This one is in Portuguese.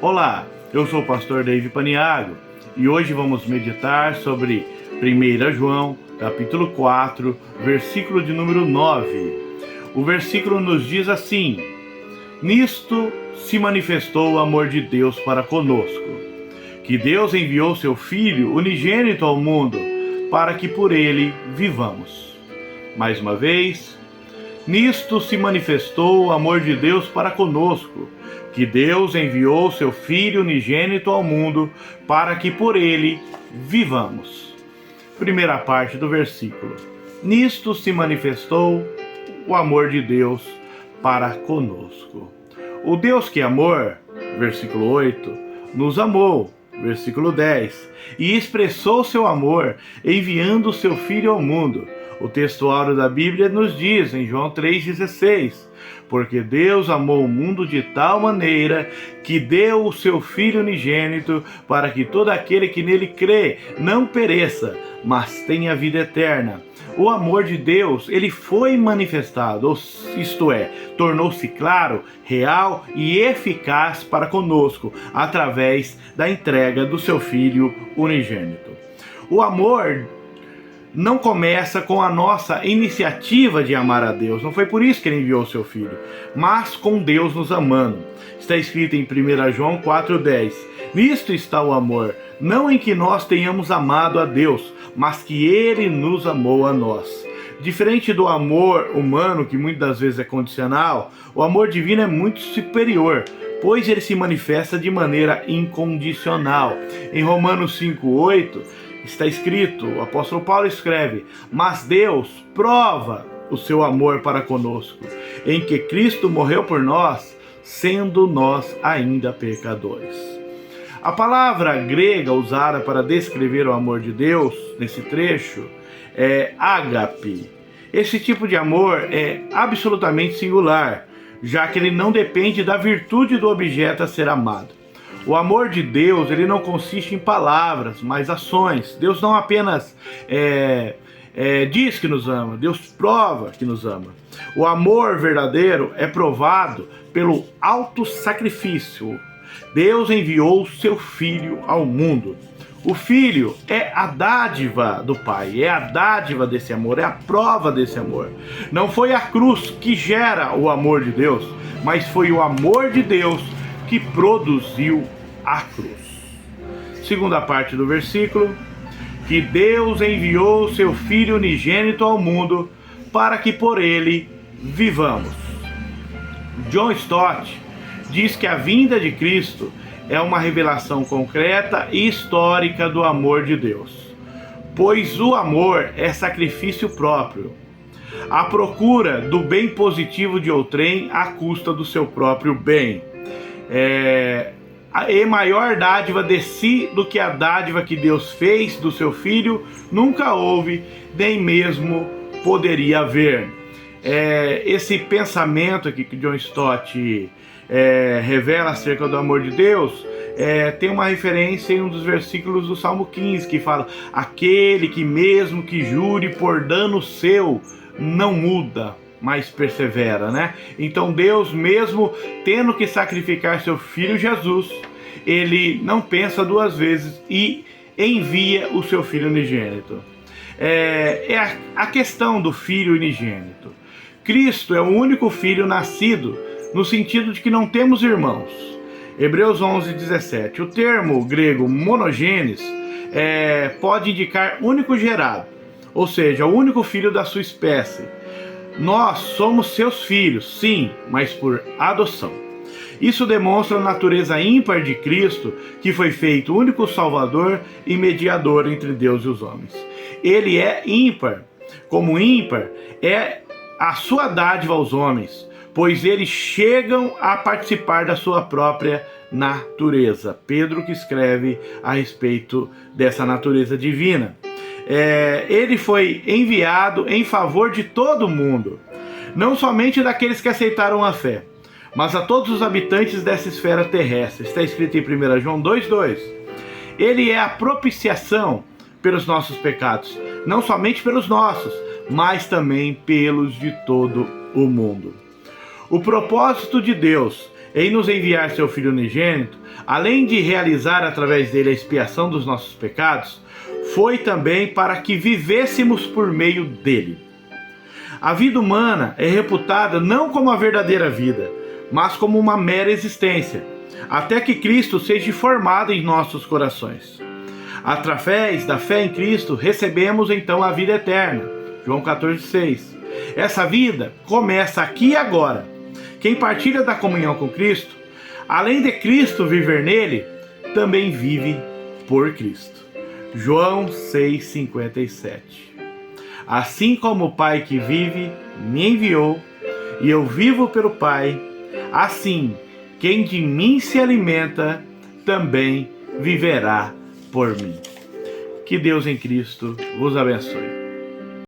Olá, eu sou o pastor David Paniago e hoje vamos meditar sobre 1 João, capítulo 4, versículo de número 9. O versículo nos diz assim: Nisto se manifestou o amor de Deus para conosco, que Deus enviou seu Filho unigênito ao mundo, para que por ele vivamos. Mais uma vez, nisto se manifestou o amor de Deus para conosco, que Deus enviou seu Filho unigênito ao mundo, para que por ele vivamos. Primeira parte do versículo. Nisto se manifestou o amor de Deus para conosco. O Deus que é amor, versículo 8, nos amou, versículo 10, e expressou seu amor enviando seu Filho ao mundo. O texto áureo da Bíblia nos diz, em João 3,16, porque Deus amou o mundo de tal maneira que deu o seu Filho unigênito, para que todo aquele que nele crê não pereça, mas tenha vida eterna. O amor de Deus, ele foi manifestado, isto é, tornou-se claro, real e eficaz para conosco, através da entrega do seu Filho unigênito. O amor não começa com a nossa iniciativa de amar a Deus. Não foi por isso que ele enviou o seu Filho, mas com Deus nos amando. Está escrito em 1 João 4,10. Nisto está o amor, não em que nós tenhamos amado a Deus, mas que ele nos amou a nós. Diferente do amor humano, que muitas das vezes é condicional, o amor divino é muito superior, pois ele se manifesta de maneira incondicional. Em Romanos 5,8, está escrito, o apóstolo Paulo escreve: mas Deus prova o seu amor para conosco, em que Cristo morreu por nós, sendo nós ainda pecadores. A palavra grega usada para descrever o amor de Deus, nesse trecho, é ágape. Esse tipo de amor é absolutamente singular, já que ele não depende da virtude do objeto a ser amado. O amor de Deus, ele não consiste em palavras, mas ações. Deus não apenas diz que nos ama, Deus prova que nos ama. O amor verdadeiro é provado pelo autossacrifício. Deus enviou seu Filho ao mundo. O Filho é a dádiva do Pai, é a dádiva desse amor, é a prova desse amor. Não foi a cruz que gera o amor de Deus, mas foi o amor de Deus que produziu a cruz. Segunda parte do versículo, que Deus enviou seu Filho unigênito ao mundo para que por ele vivamos. John Stott diz que a vinda de Cristo é uma revelação concreta e histórica do amor de Deus, pois o amor é sacrifício próprio, a procura do bem positivo de outrem à custa do seu próprio bem. É maior dádiva de si do que a dádiva que Deus fez do seu Filho nunca houve, nem mesmo poderia haver. Esse pensamento aqui que John Stott revela acerca do amor de Deus tem uma referência em um dos versículos do Salmo 15, que fala: aquele que mesmo que jure por dano seu, não muda, mas persevera, né? Então Deus, mesmo tendo que sacrificar seu Filho Jesus, ele não pensa duas vezes e envia o seu Filho unigênito. A questão do Filho unigênito. Cristo é o único Filho nascido, no sentido de que não temos irmãos. Hebreus 11:17. O termo grego monogenes pode indicar único gerado, ou seja, o único filho da sua espécie. Nós somos seus filhos, sim, mas por adoção. Isso demonstra a natureza ímpar de Cristo, que foi feito o único Salvador e mediador entre Deus e os homens. Ele é ímpar. Como ímpar, é a sua dádiva aos homens, pois eles chegam a participar da sua própria natureza. Pedro que escreve a respeito dessa natureza divina. Ele foi enviado em favor de todo mundo, não somente daqueles que aceitaram a fé, mas a todos os habitantes dessa esfera terrestre. Está escrito em 1 João 2,2. Ele é a propiciação pelos nossos pecados, não somente pelos nossos, mas também pelos de todo o mundo. O propósito de Deus em nos enviar seu Filho unigênito, além de realizar através dele a expiação dos nossos pecados, foi também para que vivêssemos por meio dele. A vida humana é reputada não como a verdadeira vida, mas como uma mera existência, até que Cristo seja formado em nossos corações. Através da fé em Cristo, recebemos então a vida eterna. João 14,6. Essa vida começa aqui e agora. Quem partilha da comunhão com Cristo, além de Cristo viver nele, também vive por Cristo. João 6,57. Assim como o Pai que vive me enviou, e eu vivo pelo Pai, assim quem de mim se alimenta também viverá por mim. Que Deus em Cristo vos abençoe.